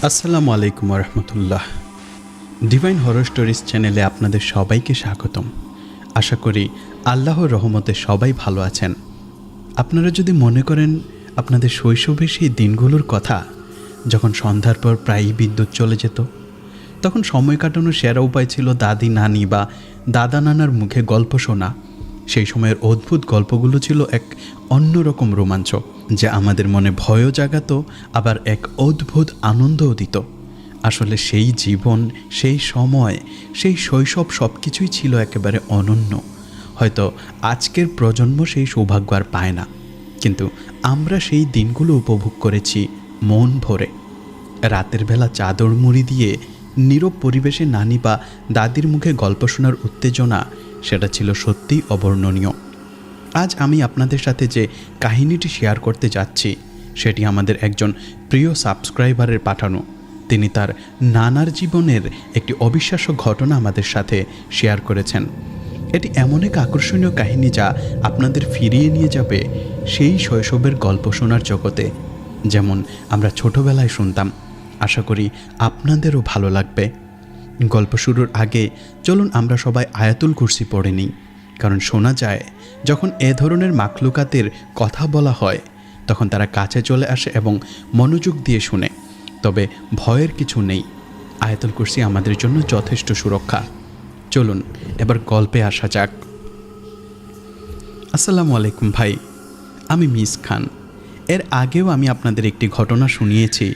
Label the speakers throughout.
Speaker 1: আসসালামু আলাইকুম রহমতুল্লাহ। Divine horror stories চ্যানেলে আপনাদের সবাইকে স্বাগতম। আশা করি আল্লাহর রহমতে সবাই ভালো আছেন। আপনারা যদি মনে করেন আপনাদের শৈশবের সেই দিনগুলোর কথা, যখন সন্ধ্যার পর প্রায়ই বিদ্যুৎ চলে যেত, তখন সময় কাটানোর সেরা উপায় ছিল দাদি নানি বা দাদা নানার মুখে গল্প শোনা। সেই সময়ের অদ্ভুত গল্পগুলো ছিল এক অন্যরকম রোমাঞ্চ, যা আমাদের মনে ভয়ও জাগাতো, আবার এক অদ্ভুত আনন্দও দিত। আসলে সেই জীবন, সেই সময়, সেই শৈশব সব কিছুই ছিল একেবারে অনন্য। হয়তো আজকের প্রজন্ম সেই সৌভাগ্য আর পায় না, কিন্তু আমরা সেই দিনগুলো উপভোগ করেছি মন ভরে। রাতের বেলা চাদর মুড়ি দিয়ে নীরব পরিবেশে নানি বা দাদির মুখে গল্প শোনার উত্তেজনা, সেটা ছিল সত্যিই অবর্ণনীয়। আজ আমি আপনাদের সাথে যে কাহিনীটি শেয়ার করতে যাচ্ছি, সেটি আমাদের একজন প্রিয় সাবস্ক্রাইবারের পাঠানো। তিনি তার নানার জীবনের একটি অবিশ্বাস্য ঘটনা আমাদের সাথে শেয়ার করেছেন। এটি এমন এক আকর্ষণীয় কাহিনী যা আপনাদের ফিরিয়ে নিয়ে যাবে সেই শৈশবের গল্প শোনার জগতে, যেমন আমরা ছোটবেলায় শুনতাম। আশা করি আপনাদেরও ভালো লাগবে। গল্প শুরুর আগে চলুন আমরা সবাই আয়াতুল কুরসি পড়ে নিই, কারণ শোনা যায় যখন এ ধরনের মাখলুকাতের কথা বলা হয় তখন তারা কাছে চলে আসে এবং মনোযোগ দিয়ে শুনে। তবে ভয়ের কিছু নেই, আয়াতুল কুরসি আমাদের জন্য যথেষ্ট সুরক্ষা। চলুন এবার গল্পে আসা যাক। আসসালামু আলাইকুম ভাই, আমি মিস খান। এর আগেও আমি আপনাদের একটি ঘটনা শুনিয়েছি।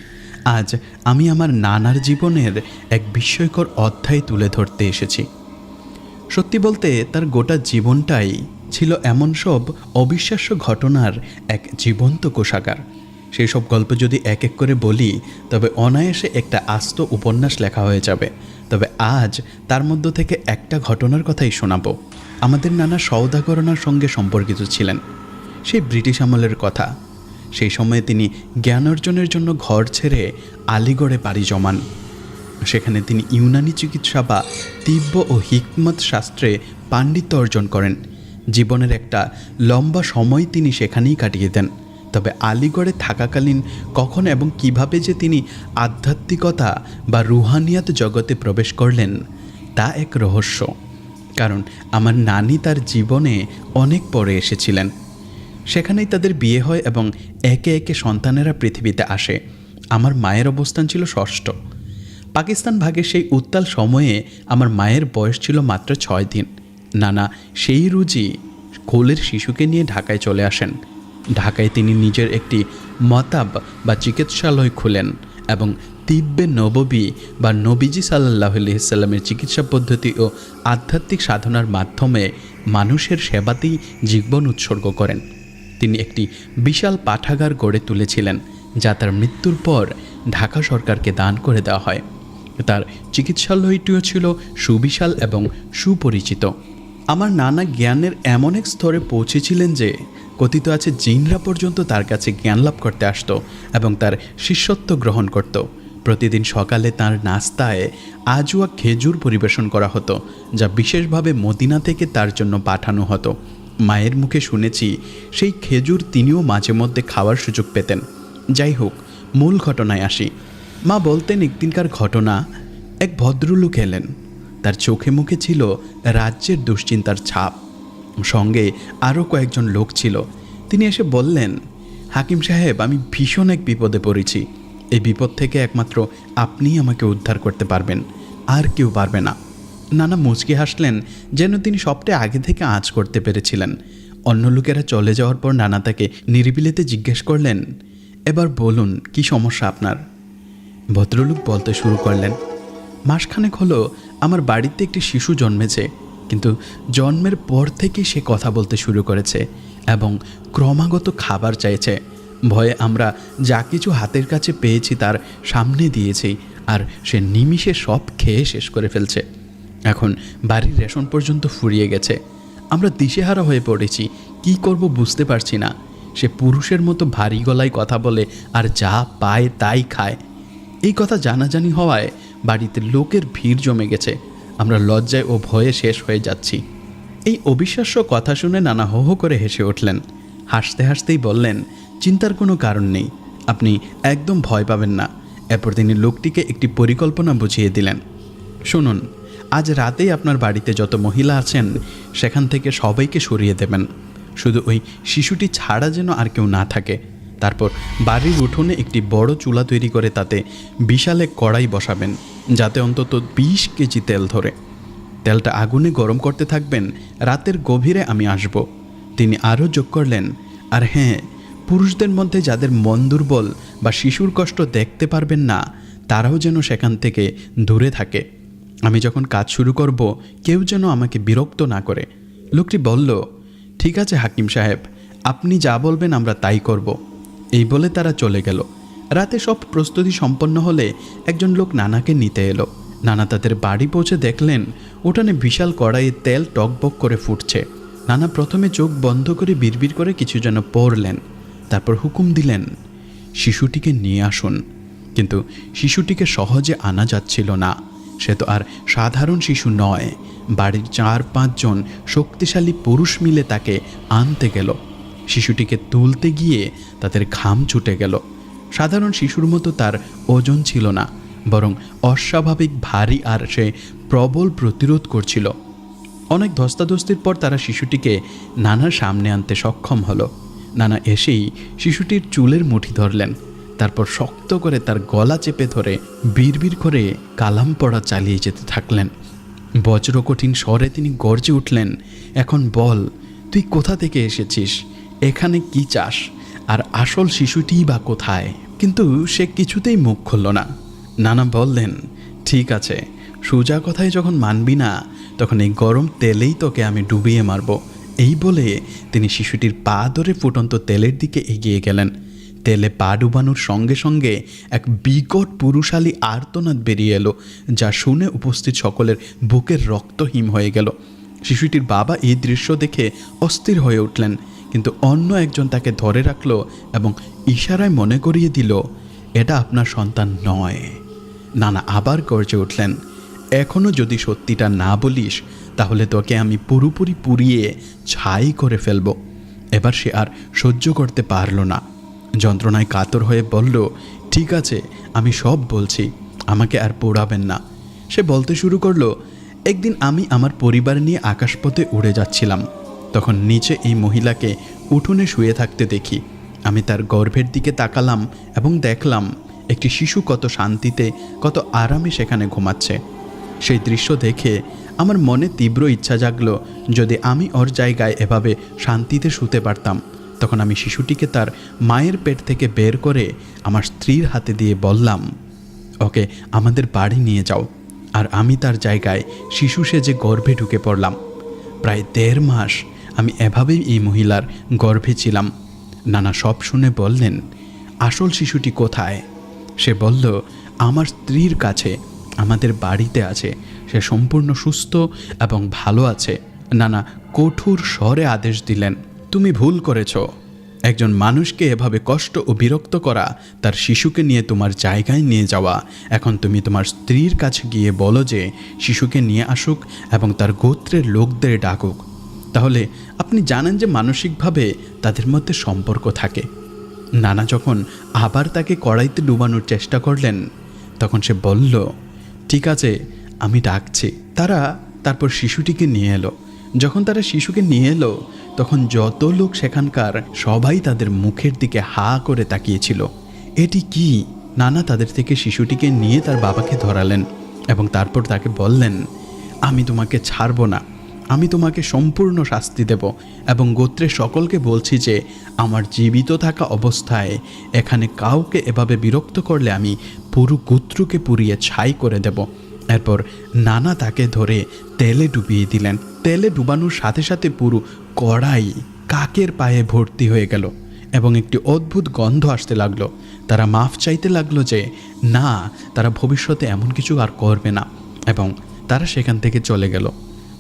Speaker 1: আজ আমি আমার নানার জীবনের এক বিস্ময়কর অধ্যায় তুলে ধরতে এসেছি। সত্যি বলতে তার গোটা জীবনটাই ছিল এমন সব অবিশ্বাস্য ঘটনার এক জীবন্ত কোষাগার। সেই সব গল্প যদি এক এক করে বলি তবে অনায়াসে একটা আস্ত উপন্যাস লেখা হয়ে যাবে। তবে আজ তার মধ্য থেকে একটা ঘটনার কথাই শোনাবো। আমাদের নানা সওদাগরনার সঙ্গে সম্পর্কিত ছিলেন। সেই ব্রিটিশ আমলের কথা। সেই সময়ে তিনি জ্ঞান অর্জনের জন্য ঘর ছেড়ে আলিগড়ে পাড়ি জমান। সেখানে তিনি ইউনানি চিকিৎসা বা তিব্য ও হিকমত শাস্ত্রে পাণ্ডিত্য অর্জন করেন। জীবনের একটা লম্বা সময় তিনি সেখানেই কাটিয়ে দেন। তবে আলিগড়ে থাকাকালীন কখন এবং কিভাবে যে তিনি আধ্যাত্মিকতা বা রুহানিয়াত জগতে প্রবেশ করলেন, তা এক রহস্য। কারণ আমার নানি তার জীবনে অনেক পরে এসেছিলেন। সেখানেই তাদের বিয়ে হয় এবং একে একে সন্তানেরা পৃথিবীতে আসে। আমার মায়ের অবস্থান ছিল ষষ্ঠ। পাকিস্তান ভাগের সেই উত্তাল সময়ে আমার মায়ের বয়স ছিল মাত্র 6 দিন। নানা সেই রুজি কোলের শিশুকে নিয়ে ঢাকায় চলে আসেন। ঢাকায় তিনি নিজের একটি মতাব বা চিকিৎসালয় খুলেন এবং তিব্বে নববী বা নবীজি সাল্লাল্লাহু আলাইহি সাল্লামের চিকিৎসা পদ্ধতি ও আধ্যাত্মিক সাধনার মাধ্যমে মানুষের সেবাতেই জীবন উৎসর্গ করেন। তিনি একটি বিশাল পাঠাগার গড়ে তুলেছিলেন, যা তার মৃত্যুর পর ঢাকা সরকারকে দান করে দেওয়া হয়। তার চিকিৎসালয়টিও ছিল সুবিশাল এবং সুপরিচিত। আমার নানা জ্ঞানের এমন এক স্তরে পৌঁছেছিলেন যে কথিত আছে জিনরা পর্যন্ত তার কাছে জ্ঞান লাভ করতে আসতো এবং তার শিষ্যত্ব গ্রহণ করত। প্রতিদিন সকালে তার নাস্তায় আজওয়া খেজুর পরিবেশন করা হতো, যা বিশেষভাবে মদিনা থেকে তার জন্য পাঠানো হতো। মায়ের মুখে শুনেছি সেই খেজুর তিনিও মাঝে মধ্যে খাওয়ার সুযোগ পেতেন। যাই হোক, মূল ঘটনায় আসি। মা বলতেন একদিনকার ঘটনা, এক ভদ্রলোক এলেন। তার চোখে মুখে ছিল রাজ্যের দুশ্চিন্তার ছাপ। সঙ্গে আরও কয়েকজন লোক ছিল। তিনি এসে বললেন, হাকিম সাহেব, আমি ভীষণ এক বিপদে পড়েছি। এই বিপদ থেকে একমাত্র আপনিই আমাকে উদ্ধার করতে পারবেন, আর কেউ পারবে না। নানা মুচকি হাসলেন, যেন তিনি সবটা আগে থেকে আঁচ করতে পেরেছিলেন। অন্য লোকেরা চলে যাওয়ার পর নানা তাকে নিরিবিলিতে জিজ্ঞেস করলেন, এবার বলুন কি সমস্যা আপনার? ভদ্রলোক বলতে শুরু করলেন, মাসখানেক হলো আমার বাড়িতে একটি শিশু জন্মেছে, কিন্তু জন্মের পর থেকেই সে কথা বলতে শুরু করেছে এবং ক্রমাগত খাবার চাইছে। ভয়ে আমরা যা কিছু হাতের কাছে পেয়েছি তার সামনে দিয়েছি, আর সে নিমিষে সব খেয়ে শেষ করে ফেলছে। এখন বাড়ির রেশন পর্যন্ত ফুরিয়ে গেছে। আমরা দিশেহারা হয়ে পড়েছি, কি করব বুঝতে পারছি না। সে পুরুষের মতো ভারী গলায় কথা বলে আর যা পায় তাই খায়। এই কথা জানাজানি হওয়ায় বাড়িতে লোকের ভিড় জমে গেছে। আমরা লজ্জায় ও ভয়ে শেষ হয়ে যাচ্ছি। এই অবিশ্বাস্য কথা শুনে নানা হো হো করে হেসে উঠলেন। হাসতে হাসতেই বললেন, চিন্তার কোনো কারণ নেই, আপনি একদম ভয় পাবেন না। এরপর তিনি লোকটিকে একটি পরিকল্পনা বুঝিয়ে দিলেন। শুনুন, আজ রাতেই আপনার বাড়িতে যত মহিলা আছেন সেখান থেকে সবাইকে সরিয়ে দেবেন, শুধু ওই শিশুটি ছাড়া যেন আর কেউ না থাকে। তারপর বাড়ির উঠোনে একটি বড় চুলা তৈরি করে তাতে বিশাল এক কড়াই বসাবেন, যাতে অন্তত 20 কেজি তেল ধরে। তেলটা আগুনে গরম করতে থাকবেন, রাতের গভীরে আমি আসব। তিনি আরও যোগ করলেন, আর হ্যাঁ, পুরুষদের মধ্যে যাদের মন দুর্বল বা শিশুর কষ্ট দেখতে পারবেন না, তারাও যেন সেখান থেকে দূরে থাকে। আমি যখন কাজ শুরু করব, কেউ যেন আমাকে বিরক্ত না করে। লোকটি বলল, ঠিক আছে হাকিম সাহেব, আপনি যা বলবেন আমরা তাই করব। এই বলে তারা চলে গেল। রাতে সব প্রস্তুতি সম্পন্ন হলে একজন লোক নানাকে নিতে এলো। নানা তাদের বাড়ি পৌঁছে দেখলেন উঠানে বিশাল কড়াইয়ে তেল টকবক করে ফুটছে। নানা প্রথমে চোখ বন্ধ করে বিড়বিড় করে কিছু যেন পড়লেন, তারপর হুকুম দিলেন, শিশুটিকে নিয়ে আসুন। কিন্তু শিশুটিকে সহজে আনা যাচ্ছিল না। সে তো আর সাধারণ শিশু নয়। বাড়ির 4-5 জন শক্তিশালী পুরুষ মিলে তাকে আনতে গেল। শিশুটিকে তুলতে গিয়ে তাদের ঘাম ছুটে গেল। সাধারণ শিশুর মতো তার ওজন ছিল না, বরং অস্বাভাবিক ভারী, আর সে প্রবল প্রতিরোধ করছিল। অনেক ধস্তাধস্তির পর তারা শিশুটিকে নানার সামনে আনতে সক্ষম হলো। নানা এসেই শিশুটির চুলের মুঠি ধরলেন, তারপর শক্ত করে তার গলা চেপে ধরে বিড়বিড় করে কালাম পড়া চালিয়ে যেতে থাকলেন। বজ্রকঠিন স্বরে তিনি গর্জে উঠলেন, এখন বল, তুই কোথা থেকে এসেছিস, এখানে কি চাস, আর আসল শিশুটিই বা কোথায়? কিন্তু সে কিছুতেই মুখ খুলল না। নানা বললেন, ঠিক আছে, সোজা কথায় যখন মানবি না, তখন এই গরম তেলেই তোকে আমি ডুবিয়ে মারব। এই বলে তিনি শিশুটির পা ধরে ফুটন্ত তেলের দিকে এগিয়ে গেলেন। তেলে পা ডুবানোর সঙ্গে সঙ্গে এক বিকট পুরুষালী আর্তনাদ বেরিয়ে এলো, যা শুনে উপস্থিত সকলের বুকের রক্ত হিম হয়ে গেল। শিশুটির বাবা এই দৃশ্য দেখে অস্থির হয়ে উঠলেন, কিন্তু অন্য একজন তাকে ধরে রাখল এবং ইশারায় মনে করিয়ে দিল, এটা আপনার সন্তান নয়। নানা আবার গর্জে উঠলেন, এখনও যদি সত্যিটা না বলিস, তাহলে তোকে আমি পুরোপুরি পুড়িয়ে ছাই করে ফেলব। এবার সে আর সহ্য করতে পারল না। যন্ত্রণায় কাতর হয়ে বলল, ঠিক আছে, আমি সব বলছি, আমাকে আর পোড়াবেন না। সে বলতে শুরু করলো, একদিন আমি আমার পরিবার নিয়ে আকাশপথে উড়ে যাচ্ছিলাম। তখন নিচে এই মহিলাকে উঠোনে শুয়ে থাকতে দেখি। আমি তার গর্ভের দিকে তাকালাম এবং দেখলাম একটি শিশু কত শান্তিতে, কত আরামে সেখানে ঘুমাচ্ছে। সেই দৃশ্য দেখে আমার মনে তীব্র ইচ্ছা জাগলো, যদি আমি ওর জায়গায় এভাবে শান্তিতে শুতে পারতাম। তখন আমি শিশুটিকে তার মায়ের পেট থেকে বের করে আমার স্ত্রীর হাতে দিয়ে বললাম, ওকে আমাদের বাড়ি নিয়ে যাও। আর আমি তার জায়গায় শিশু সেজে গর্ভে ঢুকে পড়লাম। প্রায় 1.5 মাস আমি এভাবেই এই মহিলার গর্ভে ছিলাম। নানা সব শুনে বললেন, আসল শিশুটি কোথায়? সে বলল, আমার স্ত্রীর কাছে, আমাদের বাড়িতে আছে। সে সম্পূর্ণ সুস্থ এবং ভালো আছে। নানা কঠোর স্বরে আদেশ দিলেন, তুমি ভুল করেছ। একজন মানুষকে এভাবে কষ্ট ও বিরক্ত করা, তার শিশুকে নিয়ে তোমার জায়গায় নিয়ে যাওয়া। এখন তুমি তোমার স্ত্রীর কাছে গিয়ে বলো যে শিশুকে নিয়ে আসুক এবং তার গোত্রের লোকদের ডাকুক। তাহলে আপনি জানেন যে মানসিকভাবে তাদের মধ্যে সম্পর্ক থাকে। নানা যখন আবার তাকে কড়াইতে ডুবানোর চেষ্টা করলেন, তখন সে বলল, ঠিক আছে, আমি ডাকছি। তারপর শিশুটিকে নিয়ে এলো। যখন তারা শিশুকে নিয়ে এলো, তখন যত লোক সেখানকার সবাই তাদের মুখের দিকে হা করে তাকিয়েছিল। এটি কি? নানা তাদের থেকে শিশুটিকে নিয়ে তার বাবাকে ধরালেন এবং তারপর তাকে বললেন, আমি তোমাকে ছাড়ব না, আমি তোমাকে সম্পূর্ণ শাস্তি দেব এবং গোত্রের সকলকে বলছি যে আমার জীবিত থাকা অবস্থায় এখানে কাউকে এভাবে বিরক্ত করলে আমি পুরো গোত্রকে পুড়িয়ে ছাই করে দেব। এরপর নানা তাকে ধরে তেলে ডুবিয়ে দিলেন। তেলে ডুবানোর সাথে সাথে পুরো কড়াই কাকের পায়ে ভর্তি হয়ে গেল এবং একটি অদ্ভুত গন্ধ আসতে লাগলো। তারা মাফ চাইতে লাগলো যে না, তারা ভবিষ্যতে এমন কিছু আর করবে না, এবং তারা সেখান থেকে চলে গেল।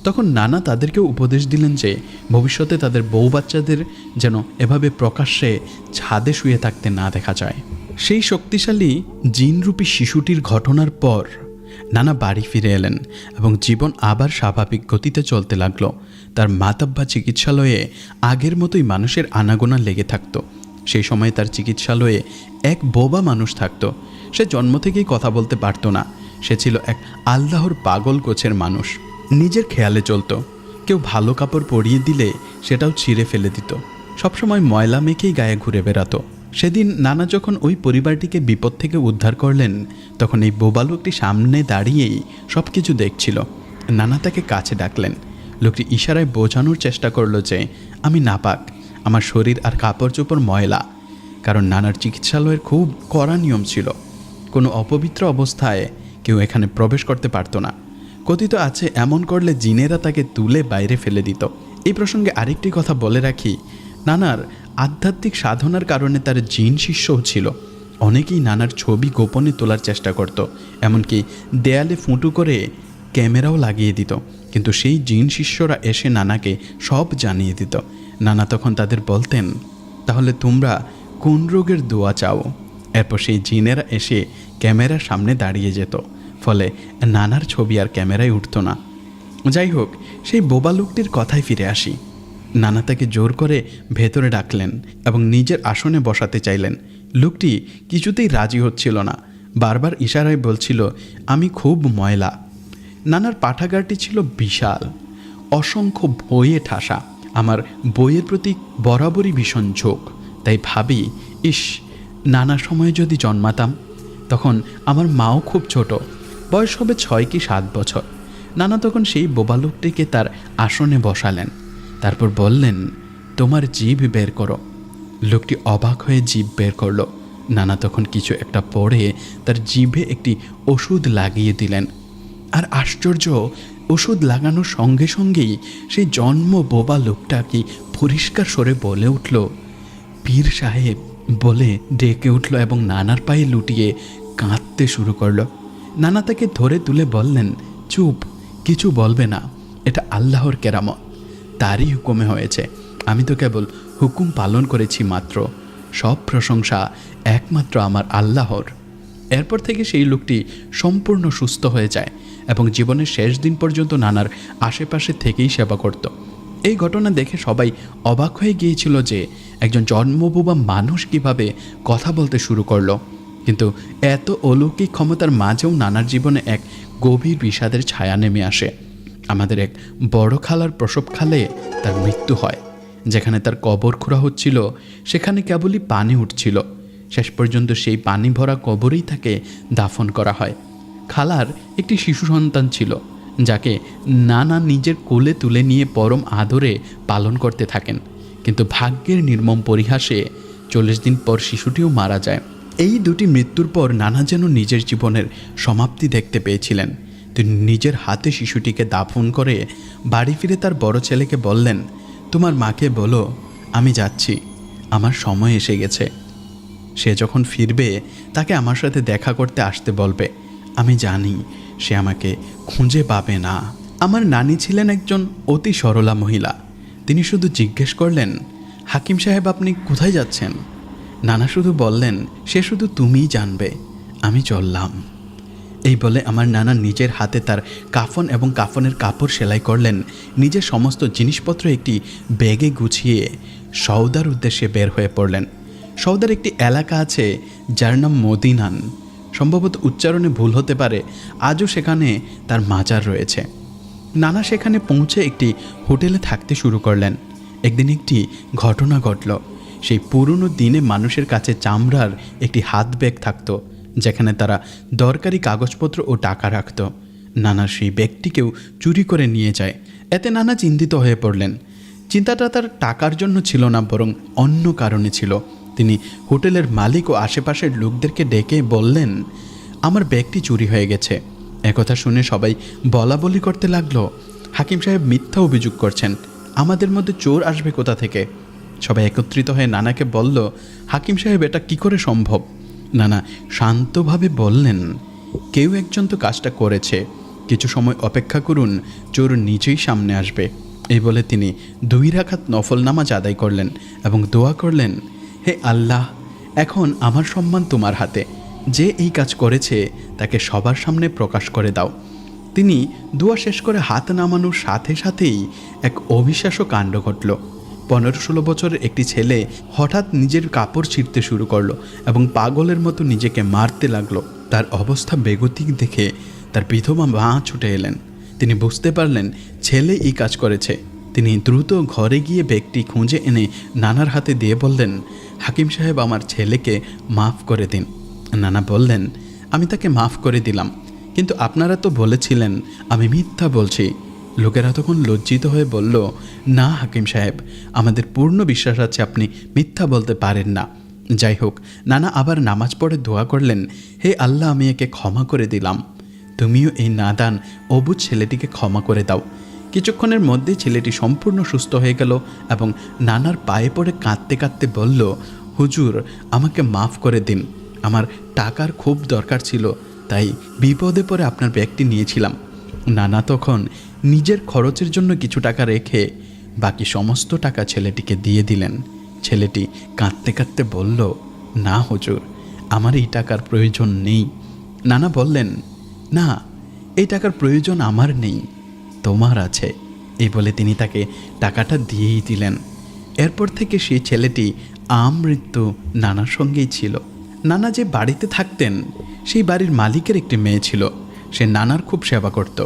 Speaker 1: তখন নানা তাদেরকেও উপদেশ দিলেন যে ভবিষ্যতে তাদের বউ বাচ্চাদের যেন এভাবে প্রকাশ্যে ছাদে শুয়ে থাকতে না দেখা যায়। সেই শক্তিশালী জিনরূপী শিশুটির ঘটনার পর নানা বাড়ি ফিরে এলেন এবং জীবন আবার স্বাভাবিক গতিতে চলতে লাগলো। তার মাতাব্বা চিকিৎসালয়ে আগের মতোই মানুষের আনাগোনা লেগে থাকতো। সেই সময় তার চিকিৎসালয়ে এক বোবা মানুষ থাকতো। সে জন্ম থেকেই কথা বলতে পারত না। সে ছিল এক আল্লাহর পাগল গোছের মানুষ। নিজের খেয়ালে চলতো। কেউ ভালো কাপড় পরিয়ে দিলে সেটাও ছিঁড়ে ফেলে দিত। সবসময় ময়লা মেখেই গায়ে ঘুরে বেড়াতো। সেদিন নানা যখন ওই পরিবারটিকে বিপদ থেকে উদ্ধার করলেন, তখন এই বোবা লোকটি সামনে দাঁড়িয়েই সব কিছু দেখছিল। নানা তাকে কাছে ডাকলেন। লোকটি ইশারায় বোঝানোর চেষ্টা করলো যে আমি নাপাক, আমার শরীর আর কাপড় চোপড় ময়লা। কারণ নানার চিকিৎসালয়ের খুব কড়া নিয়ম ছিল। কোনো অপবিত্র অবস্থায় কেউ এখানে প্রবেশ করতে পারত না। কথিত আছে এমন করলে জিনেরা তাকে তুলে বাইরে ফেলে দিত। এই প্রসঙ্গে আরেকটি কথা বলে রাখি, নানার আধ্যাত্মিক সাধনার কারণে তার জিন শিষ্যও ছিল। অনেকেই নানার ছবি গোপনে তোলার চেষ্টা করত, এমনকি দেয়ালে ফুটো করে ক্যামেরাও লাগিয়ে দিত। কিন্তু সেই জিন শিষ্যরা এসে নানাকে সব জানিয়ে দিত। নানা তখন তাদের বলতেন, তাহলে তোমরা কোন রোগের দোয়া চাও? এরপর সেই জিনেরা এসে ক্যামেরার সামনে দাঁড়িয়ে যেত। ফলে নানার ছবি আর ক্যামেরায় উঠত না। যাই হোক, সেই বোবা লোকটির কথায় ফিরে আসি। নানা তাকে জোর করে ভেতরে ডাকলেন এবং নিজের আসনে বসাতে চাইলেন। লোকটি কিছুতেই রাজি হচ্ছিল না, বারবার ইশারায় বলছিল আমি খুব ময়লা। নানার পাঠাগারটি ছিল বিশাল, অসংখ্য বইয়ে ঠাসা। আমার বইয়ের প্রতি বরাবরই ভীষণ ঝোঁক। তাই ভাবি, ইস, নানা সময়ে যদি জন্মাতাম। তখন আমার মাও খুব ছোট, বয়স হবে 6 কি 7 বছর। নানা তখন সেই বোবা লোকটিকে তার আসনে বসালেন। তারপর বললেন, তোমার জিভ বের করো। লোকটি অবাক হয়ে জিভ বের করলো। নানা তখন কিছু একটা পড়ে তার জিভে একটি ওষুধ লাগিয়ে দিলেন। আর আশ্চর্য, ওষুধ লাগানোর সঙ্গে সঙ্গেই সেই জন্ম বোবা লোকটা কি পরিষ্কার স্বরে বলে উঠল, পীর সাহেব বলে ডেকে উঠল এবং নানার পায়ে লুটিয়ে কাঁদতে শুরু করলো। নানা তাকে ধরে তুলে বললেন, চুপ, কিছু বলবে না, এটা আল্লাহর কেরামত, তারই হুকুমে হয়েছে। আমি তো কেবল হুকুম পালন করেছি মাত্র। সব প্রশংসা একমাত্র আমার আল্লাহর। এরপর থেকে সেই লোকটি সম্পূর্ণ সুস্থ হয়ে যায় এবং জীবনের শেষ দিন পর্যন্ত নানার আশেপাশে থেকেই সেবা করত। এই ঘটনা দেখে সবাই অবাক হয়ে গিয়েছিল যে একজন জন্মবোবা মানুষ কিভাবে কথা বলতে শুরু করলো। কিন্তু এত অলৌকিক ক্ষমতার মাঝেও নানার জীবনে এক গভীর বিষাদের ছায়া নেমে আসে। আমাদের এক বড় খালার প্রসবকালে তার মৃত্যু হয়। যেখানে তার কবর খোঁড়া হচ্ছিল সেখানে কেবলই পানি উঠছিল। শেষ পর্যন্ত সেই পানি ভরা কবরেই তাকে দাফন করা হয়। খালার একটি শিশু সন্তান ছিল, যাকে নানা নিজের কোলে তুলে নিয়ে পরম আদরে পালন করতে থাকেন। কিন্তু ভাগ্যের নির্মম পরিহাসে 40 দিন পর শিশুটিও মারা যায়। এই দুটি মৃত্যুর পর নানা যেন নিজের জীবনের সমাপ্তি দেখতে পেয়েছিলেন। তিনি নিজের হাতে শিশুটিকে দাফন করে বাড়ি ফিরে তার বড় ছেলেকে বললেন, তোমার মাকে বলো আমি যাচ্ছি, আমার সময় এসে গেছে। সে যখন ফিরবে তাকে আমার সাথে দেখা করতে আসতে বলবে। আমি জানি সে আমাকে খুঁজে পাবে না। আমার নানি ছিলেন একজন অতি সরলা মহিলা। তিনি শুধু জিজ্ঞেস করলেন, হাকিম সাহেব আপনি কোথায় যাচ্ছেন? নানা শুধু বললেন, সে শুধু তুমিই জানবে, আমি চললাম। এই বলে আমার নানা নিজের হাতে তার কাফন এবং কাফনের কাপড় সেলাই করলেন। নিজের সমস্ত জিনিসপত্র একটি ব্যাগে গুছিয়ে সৌদার উদ্দেশ্যে বের হয়ে পড়লেন। সৌদার একটি এলাকা আছে যার নাম মদিনান। সম্ভবত উচ্চারণে ভুল হতে পারে। আজও সেখানে তার মাজার রয়েছে। নানা সেখানে পৌঁছে একটি হোটেলে থাকতে শুরু করলেন। একদিন একটি ঘটনা ঘটল। সেই পুরনো দিনে মানুষের কাছে চামড়ার একটি হাত ব্যাগ থাকতো, যেখানে তারা দরকারি কাগজপত্র ও টাকা রাখত। নানা সেই ব্যাগটিকেও চুরি করে নিয়ে যায়। এতে নানা চিন্তিত হয়ে পড়লেন। চিন্তাটা তার টাকার জন্য ছিল না, বরং অন্য কারণে ছিল। তিনি হোটেলের মালিক ও আশেপাশের লোকদেরকে ডেকে বললেন, আমার ব্যাগটি চুরি হয়ে গেছে। একথা শুনে সবাই বলা বলি করতে লাগলো, হাকিম সাহেব মিথ্যা অভিযোগ করছেন, আমাদের মধ্যে চোর আসবে কোথা থেকে? সবাই একত্রিত হয়ে নানাকে বলল, হাকিম সাহেব এটা কি করে সম্ভব? নানা শান্তভাবে বললেন, কেউ একজন তো কাজটা করেছে, কিছু সময় অপেক্ষা করুন, চোর নিজেই সামনে আসবে। এই বলে তিনি 2 রাকাত নফল নামাজ আদায় করলেন এবং দোয়া করলেন, হে আল্লাহ, এখন আমার সম্মান তোমার হাতে। যে এই কাজ করেছে তাকে সবার সামনে প্রকাশ করে দাও। তিনি দোয়া শেষ করে হাত নামানোর সাথে সাথেই এক অবিশ্বাস্য কাণ্ড ঘটল। 15-16 বছরের একটি ছেলে হঠাৎ নিজের কাপড় ছিঁড়তে শুরু করলো এবং পাগলের মতো নিজেকে মারতে লাগলো। তার অবস্থা বেগতিক দেখে তার বিধবা মা ছুটে এলেন। তিনি বুঝতে পারলেন ছেলে এই কাজ করেছে। তিনি দ্রুত ঘরে গিয়ে ব্যাগটি খুঁজে এনে নানার হাতে দিয়ে বললেন, হাকিম সাহেব, আমার ছেলেকে মাফ করে দিন। নানা বললেন, আমি তাকে মাফ করে দিলাম, কিন্তু আপনারা তো বলেছিলেন আমি মিথ্যা বলছি। লোকেরা তখন লজ্জিত হয়ে বলল, না হাকিম সাহেব, আমাদের পূর্ণ বিশ্বাস আছে আপনি মিথ্যা বলতে পারেন না। যাই হোক, নানা আবার নামাজ পড়ে দোয়া করলেন, হে আল্লাহ, আমি একে ক্ষমা করে দিলাম, তুমিও এই নাদান অবুঝ ছেলেটিকে ক্ষমা করে দাও। কিছুক্ষণের মধ্যে ছেলেটি সম্পূর্ণ সুস্থ হয়ে গেল এবং নানার পায়ে পড়ে কাঁদতে কাঁদতে বলল, হুজুর, আমাকে মাফ করে দিন, আমার টাকার খুব দরকার ছিল, তাই বিপদে পড়ে আপনার ব্যাগটি নিয়েছিলাম। নানা তখন নিজের খরচের জন্য কিছু টাকা রেখে বাকি সমস্ত টাকা ছেলেটিকে দিয়ে দিলেন। ছেলেটি কাঁদতে কাঁদতে বলল, না হুজুর, আমার এই টাকার প্রয়োজন নেই। নানা বললেন, না, এই টাকার প্রয়োজন আমার নেই, তোমার আছে। এই বলে তিনি তাকে টাকাটা দিয়েই দিলেন। এরপর থেকে সেই ছেলেটি আমৃত্যু নানার সঙ্গেই ছিল। নানা যে বাড়িতে থাকতেন সেই বাড়ির মালিকের একটি মেয়ে ছিল। সে নানার খুব সেবা করত।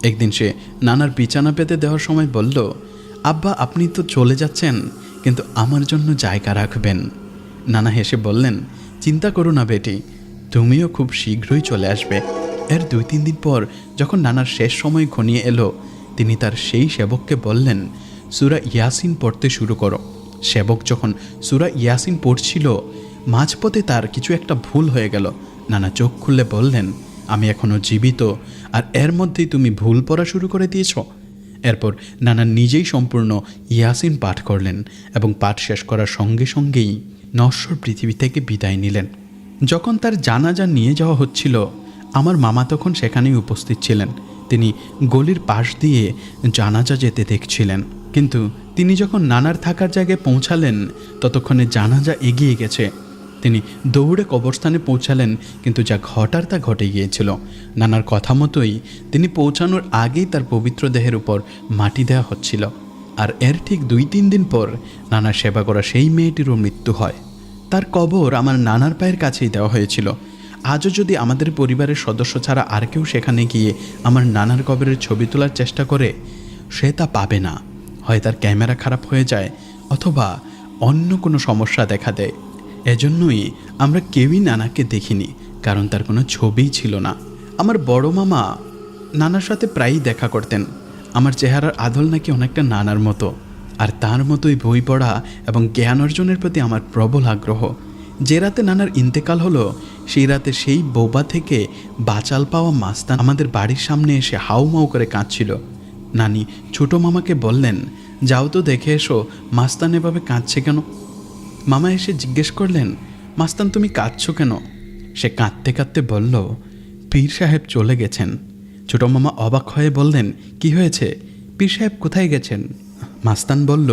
Speaker 1: একদিন সে নানার বিছানা পেতে দেওয়ার সময় বলল, আব্বা, আপনি তো চলে যাচ্ছেন, কিন্তু আমার জন্য জায়গা রাখবেন। নানা হেসে বললেন, চিন্তা করো না বেটি, তুমিও খুব শীঘ্রই চলে আসবে। এর 2-3 দিন পর যখন নানার শেষ সময় ঘনিয়ে এলো, তিনি তার সেই সেবককে বললেন, সূরা ইয়াসিন পড়তে শুরু করো। সেবক যখন সূরা ইয়াসিন পড়ছিল, মাঝপথে তার কিছু একটা ভুল হয়ে গেল। নানা চোখ খুললে বললেন, আমি এখনও জীবিত, আর এর মধ্যেই তুমি ভুল পড়া শুরু করে দিয়েছ। এরপর নানা নিজেই সম্পূর্ণ ইয়াসিন পাঠ করলেন এবং পাঠ শেষ করার সঙ্গে সঙ্গেই নশ্বর পৃথিবী থেকে বিদায় নিলেন। যখন তার জানাজা নিয়ে যাওয়া হচ্ছিল, আমার মামা তখন সেখানেই উপস্থিত ছিলেন। তিনি গলির পাশ দিয়ে জানাজা যেতে দেখছিলেন, কিন্তু তিনি যখন নানার থাকার জায়গায় পৌঁছালেন, ততক্ষণে জানাজা এগিয়ে গেছে। তিনি দৌড়ে কবরস্থানে পৌঁছালেন, কিন্তু যা ঘটার তা ঘটে গিয়েছিল। নানার কথা মতোই তিনি পৌঁছানোর আগেই তার পবিত্র দেহের উপর মাটি দেওয়া হচ্ছিল। আর এর ঠিক 2-3 দিন পর নানার সেবা করা সেই মেয়েটিরও মৃত্যু হয়। তার কবর আমার নানার পায়ের কাছেই দেওয়া হয়েছিল। আজও যদি আমাদের পরিবারের সদস্য ছাড়া আর কেউ সেখানে গিয়ে আমার নানার কবরের ছবি তোলার চেষ্টা করে, সে তা পাবে না। হয় তার ক্যামেরা খারাপ হয়ে যায়, অথবা অন্য কোনো সমস্যা দেখা দেয়। এজন্যই আমরা কেউই নানাকে দেখিনি, কারণ তার কোনো ছবিই ছিল না। আমার বড় মামা নানার সাথে প্রায়ই দেখা করতেন। আমার চেহারার আদল নাকি অনেকটা নানার মতো, আর তার মতোই বই পড়া এবং জ্ঞান অর্জনের প্রতি আমার প্রবল আগ্রহ। যে রাতে নানার ইন্তেকাল হলো, সেই রাতে সেই বোবা থেকে বাচাল পাওয়া মাস্তান আমাদের বাড়ির সামনে এসে হাউমাউ করে কাঁদছিল। নানি ছোট মামাকে বললেন, যাও তো দেখে এসো, মাস্তান এভাবে কাঁদছে কেন। মামা এসে জিজ্ঞেস করলেন, মাস্তান তুমি কাঁদছো কেন? সে কাঁদতে কাঁদতে বলল, পীর সাহেব চলে গেছেন। ছোট মামা অবাক হয়ে বললেন, কি হয়েছে? পীর সাহেব কোথায় গেছেন? মাস্তান বলল,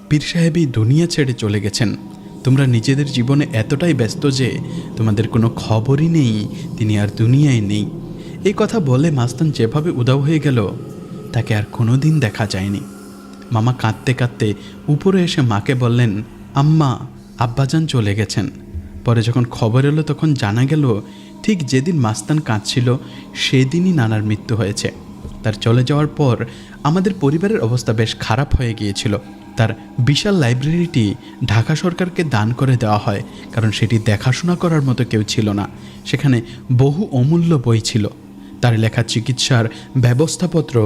Speaker 1: পীর সাহেবই দুনিয়া ছেড়ে চলে গেছেন। তোমরা নিজেদের জীবনে এতটাই ব্যস্ত যে তোমাদের কোনো খবরই নেই তিনি আর দুনিয়ায় নেই। এই কথা বলে মাস্তান যেভাবে উধাও হয়ে গেল, তাকে আর কোনো দিন দেখা যায়নি। মামা কাঁদতে কাঁদতে উপরে এসে মাকে বললেন, আম্মা, আব্বাজান চলে গেছেন। পরে যখন খবর এলো, তখন জানা গেল ঠিক যেদিন মাস্তান কাঁদছিল সেদিনই নানার মৃত্যু হয়েছে। তার চলে যাওয়ার পর আমাদের পরিবারের অবস্থা বেশ খারাপ হয়ে গিয়েছিল। তার বিশাল লাইব্রেরিটি ঢাকা সরকারকে দান করে দেওয়া হয়, কারণ সেটি দেখাশোনা করার মতো কেউ ছিল না। সেখানে বহু অমূল্য বই ছিল। তার লেখা চিকিৎসার ব্যবস্থাপত্র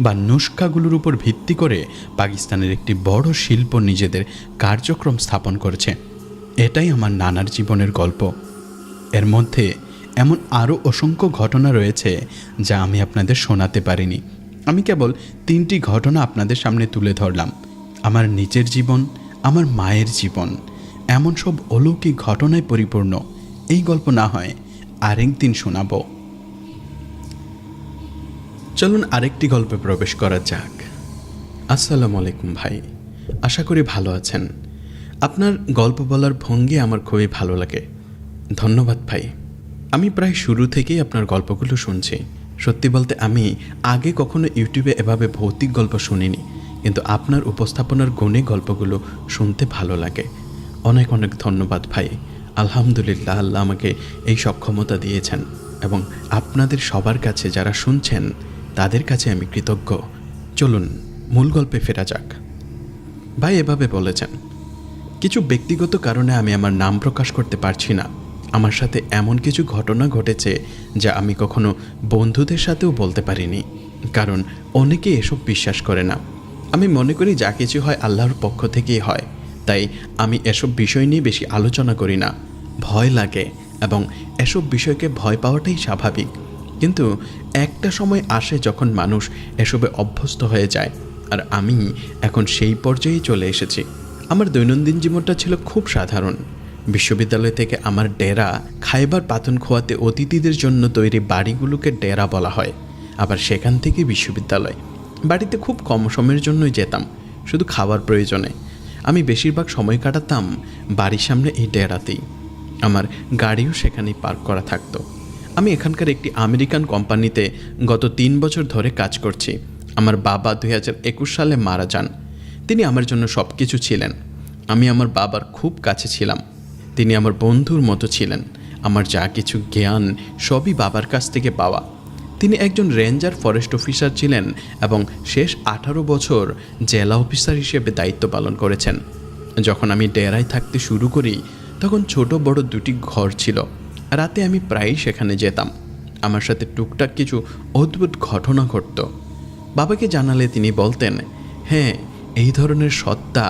Speaker 1: বা নুস্খাগুলোর উপর ভিত্তি করে পাকিস্তানের একটি বড় শিল্প নিজেদের কার্যক্রম স্থাপন করেছে। এটাই আমার নানার জীবনের গল্প। এর মধ্যে এমন আরও অসংখ্য ঘটনা রয়েছে যা আমি আপনাদের শোনাতে পারিনি। আমি কেবল 3টি ঘটনা আপনাদের সামনে তুলে ধরলাম। আমার নিজের জীবন, আমার মায়ের জীবন, এমন সব অলৌকিক ঘটনায় পরিপূর্ণ। এই গল্প না হয় আরেকদিন শোনাবো। চলুন আরেকটি গল্পে প্রবেশ করা যাক। আসসালামু আলাইকুম ভাই, আশা করি ভালো আছেন। আপনার গল্প বলার ভঙ্গি আমার খুবই ভালো লাগে। ধন্যবাদ ভাই। আমি প্রায় শুরু থেকেই আপনার গল্পগুলো শুনছি। সত্যি বলতে আমি আগে কখনো ইউটিউবে এভাবে ভৌতিক গল্প শুনিনি, কিন্তু আপনার উপস্থাপনার গুণে গল্পগুলো শুনতে ভালো লাগে। অনেক অনেক ধন্যবাদ ভাই। আলহামদুলিল্লাহ, আল্লাহ আমাকে এই সক্ষমতা দিয়েছেন এবং আপনাদের সবার কাছে যারা শুনছেন তাদের কাছে আমি কৃতজ্ঞ। চলুন মূল গল্পে ফেরা যাক। ভাই এভাবে বলেছেন, কিছু ব্যক্তিগত কারণে আমি আমার নাম প্রকাশ করতে পারছি না। আমার সাথে এমন কিছু ঘটনা ঘটেছে যা আমি কখনো বন্ধুদের সাথেও বলতে পারিনি, কারণ অনেকে এসব বিশ্বাস করে না। আমি মনে করি যা কিছু হয় আল্লাহর পক্ষ থেকেই হয়, তাই আমি এসব বিষয় নিয়ে বেশি আলোচনা করি না। ভয় লাগে এবং এসব বিষয়কে ভয় পাওয়াটাই স্বাভাবিক, কিন্তু একটা সময় আসে যখন মানুষ এসবে অভ্যস্ত হয়ে যায়, আর আমি এখন সেই পর্যায়ে চলে এসেছি। আমার দৈনন্দিন জীবনটা ছিল খুব সাধারণ। বিশ্ববিদ্যালয় থেকে আমার ডেরা, খাইবার পাথনখোয়াতে অতিথিদের জন্য তৈরি বাড়িগুলোকে ডেরা বলা হয়। আবার সেখান থেকে বিশ্ববিদ্যালয়। বাড়িতে খুব কম সময়ের জন্যই যেতাম, শুধু খাওয়ার প্রয়োজনে। আমি বেশিরভাগ সময় কাটাতাম বাড়ির সামনে এই ডেরাতেই। আমার গাড়িও সেখানেই পার্ক করা থাকতো। আমি এখানকার একটি আমেরিকান কোম্পানিতে গত 3 বছর ধরে কাজ করছি। আমার বাবা 2021 সালে মারা যান। তিনি আমার জন্য সব কিছু ছিলেন। আমি আমার বাবার খুব কাছে ছিলাম। তিনি আমার বন্ধুর মতো ছিলেন। আমার যা কিছু জ্ঞান সবই বাবার কাছ থেকে পাওয়া। তিনি একজন রেঞ্জার ফরেস্ট অফিসার ছিলেন এবং শেষ 18 বছর জেলা অফিসার হিসেবে দায়িত্ব পালন করেছেন। যখন আমি ডেরায় থাকতে শুরু করি তখন ছোট বড় 2টি ঘর ছিল। রাতে আমি প্রায়ই সেখানে যেতাম। আমার সাথে টুকটাক কিছু অদ্ভুত ঘটনা ঘটত। বাবাকে জানালে তিনি বলতেন, হ্যাঁ, এই ধরনের সত্তা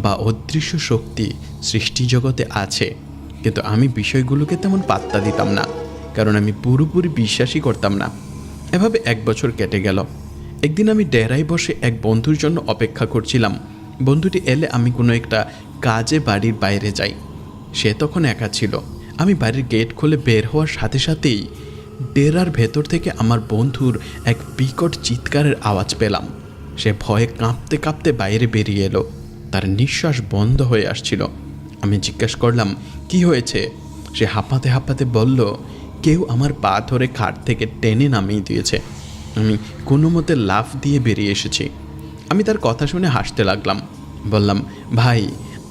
Speaker 1: বা অদৃশ্য শক্তি সৃষ্টি জগতে আছে, কিন্তু আমি বিষয়গুলোকে তেমন পাত্তা দিতাম না, কারণ আমি পুরোপুরি বিশ্বাসই করতাম না। এভাবে 1 বছর কেটে গেল। একদিন আমি ডেরায় বসে এক বন্ধুর জন্য অপেক্ষা করছিলাম। বন্ধুটি এলে আমি কোনো একটা কাজে বাড়ির বাইরে যাই। সে তখন একা ছিল। আমি বাড়ির গেট খুলে বের হওয়ার সাথে সাথেই ডেরার ভেতর থেকে আমার বন্ধুর এক বিকট চিৎকারের আওয়াজ পেলাম। সে ভয়ে কাঁপতে কাঁপতে বাইরে বেরিয়ে এলো। তার নিঃশ্বাস বন্ধ হয়ে আসছিল। আমি জিজ্ঞাসা করলাম, কি হয়েছে? সে হাঁপাতে হাঁপাতে বলল, কেউ আমার পা ধরে খাট থেকে টেনে নামিয়ে দিয়েছে। আমি কোনো মতে লাফ দিয়ে বেরিয়ে এসেছি। আমি তার কথা শুনে হাসতে লাগলাম। বললাম, ভাই,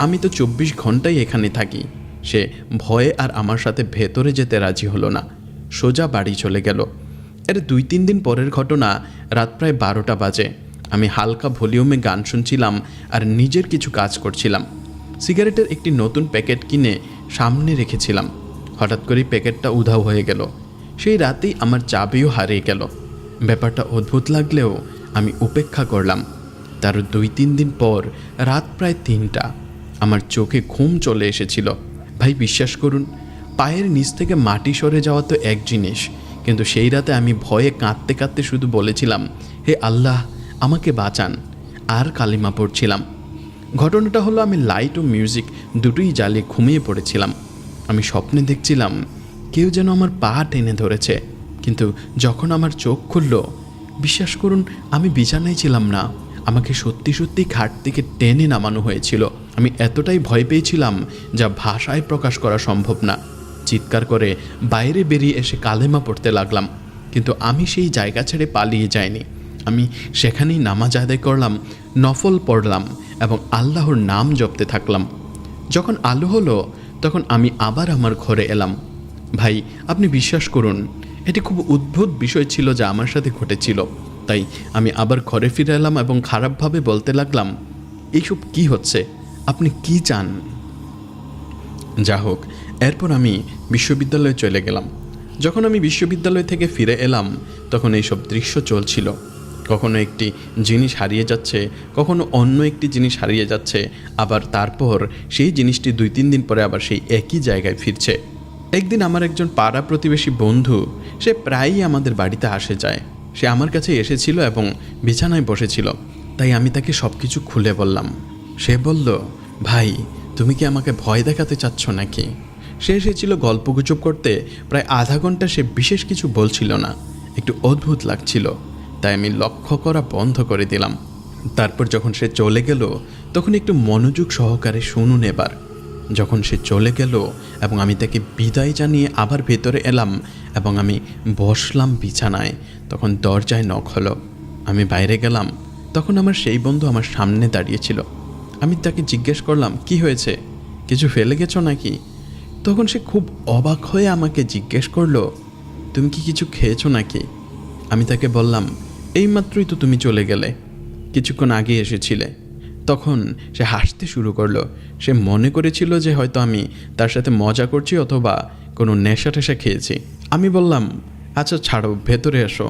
Speaker 1: আমি তো 24 ঘন্টাই এখানে থাকি। সে ভয়ে আর আমার সাথে ভেতরে যেতে রাজি হলো না, সোজা বাড়ি চলে গেল। এর 2-3 দিন পরের ঘটনা। রাত প্রায় 12টা বাজে। আমি হালকা ভলিউমে গান শুনছিলাম আর নিজের কিছু কাজ করছিলাম। সিগারেটের একটি নতুন প্যাকেট কিনে সামনে রেখেছিলাম। হঠাৎ করেই প্যাকেটটা উধাও হয়ে গেল। সেই রাতেই আমার চাবিও হারিয়ে গেল। ব্যাপারটা অদ্ভুত লাগলেও আমি উপেক্ষা করলাম। তার 2-3 দিন পর রাত প্রায় 3টা আমার চোখে ঘুম চলে এসেছিল। ভাই বিশ্বাস করুন, পায়ের নিচ থেকে মাটি সরে যাওয়া তো এক জিনিস, কিন্তু সেই রাতে আমি ভয়ে কাঁদতে কাঁদতে শুধু বলেছিলাম, হে আল্লাহ, আমাকে বাঁচান, আর কালিমা পড়ছিলাম। ঘটনাটা হলো, আমি লাইট ও মিউজিক দুটোই জ্বালিয়ে ঘুমিয়ে পড়েছিলাম। আমি স্বপ্নে দেখছিলাম কেউ যেন আমার পা টেনে ধরেছে, কিন্তু যখন আমার চোখ খুলল, বিশ্বাস করুন আমি বিছানায় ছিলাম না, আমাকে সত্যি সত্যি খাট থেকে টেনে নামানো হয়েছিল। আমি এতটাই ভয় পেয়েছিলাম যা ভাষায় প্রকাশ করা সম্ভব না। চিৎকার করে বাইরে বেরিয়ে এসে কালেমা পড়তে লাগলাম, কিন্তু আমি সেই জায়গা ছেড়ে পালিয়ে যাইনি। আমি সেখানেই নামাজ আদায় করলাম, নফল পড়লাম এবং আল্লাহর নাম জপতে থাকলাম। যখন আলো হলো তখন আমি আবার আমার ঘরে এলাম। ভাই, আপনি বিশ্বাস করুন, এটি খুব অদ্ভুত বিষয় ছিল যা আমার সাথে ঘটেছিল। তাই আমি আবার ঘরে ফিরে এলাম এবং খারাপভাবে বলতে লাগলাম, এইসব কি হচ্ছে? আপনি কি চান? যা হোক, এরপর আমি বিশ্ববিদ্যালয়ে চলে গেলাম। যখন আমি বিশ্ববিদ্যালয় থেকে ফিরে এলাম তখন এইসব দৃশ্য চলছিল। কখনো একটি জিনিস হারিয়ে যাচ্ছে, কখনো অন্য একটি জিনিস হারিয়ে যাচ্ছে, আবার তারপর সেই জিনিসটি 2-3 দিন পরে আবার সেই একই জায়গায় ফিরছে। একদিন আমার একজন পাড়া প্রতিবেশী বন্ধু, সে প্রায়ই আমাদের বাড়িতে আসে যায়। সে আমার কাছে এসেছিল এবং বিছানায় বসেছিল, তাই আমি তাকে সব কিছু খুলে বললাম। সে বলল, ভাই, তুমি কি আমাকে ভয় দেখাতে চাচ্ছ নাকি? সে এসেছিল গল্পগুজব করতে। প্রায় আধা ঘন্টা সে বিশেষ কিছু বলছিল না, একটু অদ্ভুত লাগছিল, তাই আমি লক্ষ্য করা বন্ধ করে দিলাম। তারপর যখন সে চলে গেল তখন একটু মনোযোগ সহকারে শুনুন এবার। যখন সে চলে গেল এবং আমি তাকে বিদায় জানিয়ে আবার ভেতরে এলাম এবং আমি বসলাম বিছানায়, তখন দরজায় নক হলো। আমি বাইরে গেলাম, তখন আমার সেই বন্ধু আমার সামনে দাঁড়িয়েছিল। আমি তাকে জিজ্ঞেস করলাম, কি হয়েছে, কিছু ফেলে গেছো নাকি? তখন সে খুব অবাক হয়ে আমাকে জিজ্ঞেস করলো, তুমি কি কিছু খেয়েছো নাকি? আমি তাকে বললাম, এইমাত্রই তো তুমি চলে গেলে, কিছুক্ষণ আগে এসেছিলে। তখন সে হাসতে শুরু করলো। সে মনে করেছিল যে হয়তো আমি তার সাথে মজা করছি অথবা কোনো নেশা টেশা খেয়েছি। আমি বললাম, আচ্ছা ছাড়ো, ভেতরে এসো।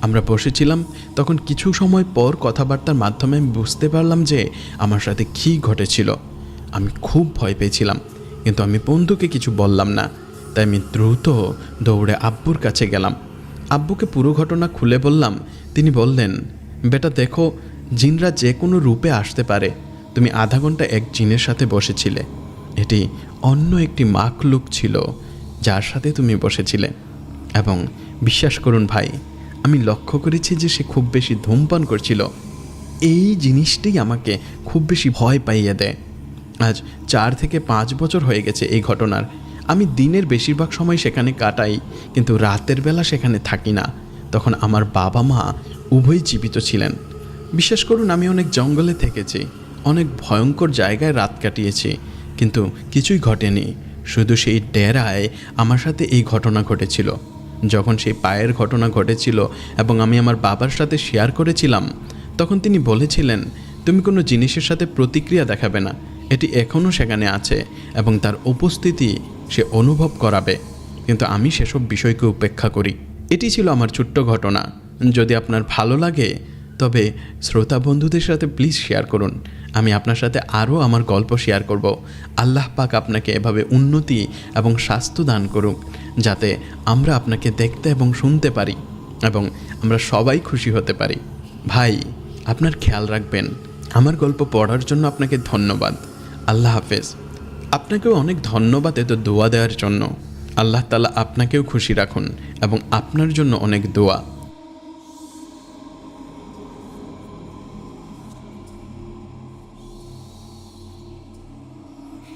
Speaker 1: আমরা বসেছিলাম। তখন কিছু সময় পর কথাবার্তার মাধ্যমে আমি বুঝতে পারলাম যে আমার সাথে কী ঘটেছিল। আমি খুব ভয় পেয়েছিলাম, কিন্তু আমি বন্ধুকে কিছু বললাম না। তাই আমি দ্রুত দৌড়ে আব্বুর কাছে গেলাম। আব্বুকে পুরো ঘটনা খুলে বললাম। তিনি বললেন, বেটা দেখো, জিনরা যে কোনো রূপে আসতে পারে। তুমি আধা ঘন্টা এক জিনের সাথে বসেছিলে। এটি অন্য একটি মাখলুক ছিল যার সাথে তুমি বসেছিলে। এবং বিশ্বাস করুন ভাই, আমি লক্ষ্য করেছি যে সে খুব বেশি ধূমপান করছিল। এই জিনিসটাই আমাকে খুব বেশি ভয় পাইয়ে দেয়। আজ 4 থেকে 5 বছর হয়ে গেছে এই ঘটনার। আমি দিনের বেশিরভাগ সময় সেখানে কাটাই, কিন্তু রাতের বেলা সেখানে থাকি না। তখন আমার বাবা মা উভয়ই জীবিত ছিলেন। বিশ্বাস করুন, আমি অনেক জঙ্গলে থেকেছি, অনেক ভয়ঙ্কর জায়গায় রাত কাটিয়েছি, কিন্তু কিছুই ঘটেনি। শুধু সেই ডেরায় আমার সাথে এই ঘটনা ঘটেছিল। যখন সেই পায়ের ঘটনা ঘটেছিল এবং আমি আমার বাবার সাথে শেয়ার করেছিলাম, তখন তিনি বলেছিলেন, তুমি কোনো জিনিসের সাথে প্রতিক্রিয়া দেখাবে না, এটি এখনও সেখানে আছে এবং তার উপস্থিতি সে অনুভব করাবে। কিন্তু আমি সেসব বিষয়কে উপেক্ষা করি। এটি ছিল আমার ছোট্ট ঘটনা। যদি আপনার ভালো লাগে তবে শ্রোতা বন্ধুদের সাথে প্লিজ শেয়ার করুন। আমি আপনার সাথে আরও আমার গল্প শেয়ার করব। আল্লাহ পাক আপনাকে এভাবে উন্নতি এবং স্বাস্থ্য দান করুক, যাতে আমরা আপনাকে দেখতে এবং শুনতে পারি এবং আমরা সবাই খুশি হতে পারি। ভাই, আপনার খেয়াল রাখবেন। আমার গল্প পড়ার জন্য আপনাকে ধন্যবাদ। আল্লাহ হাফেজ। আপনাকেও অনেক ধন্যবাদ এত দোয়া দেওয়ার জন্য। আল্লাহ তাআলা আপনাকেও খুশি রাখুন এবং আপনার জন্য অনেক দোয়া।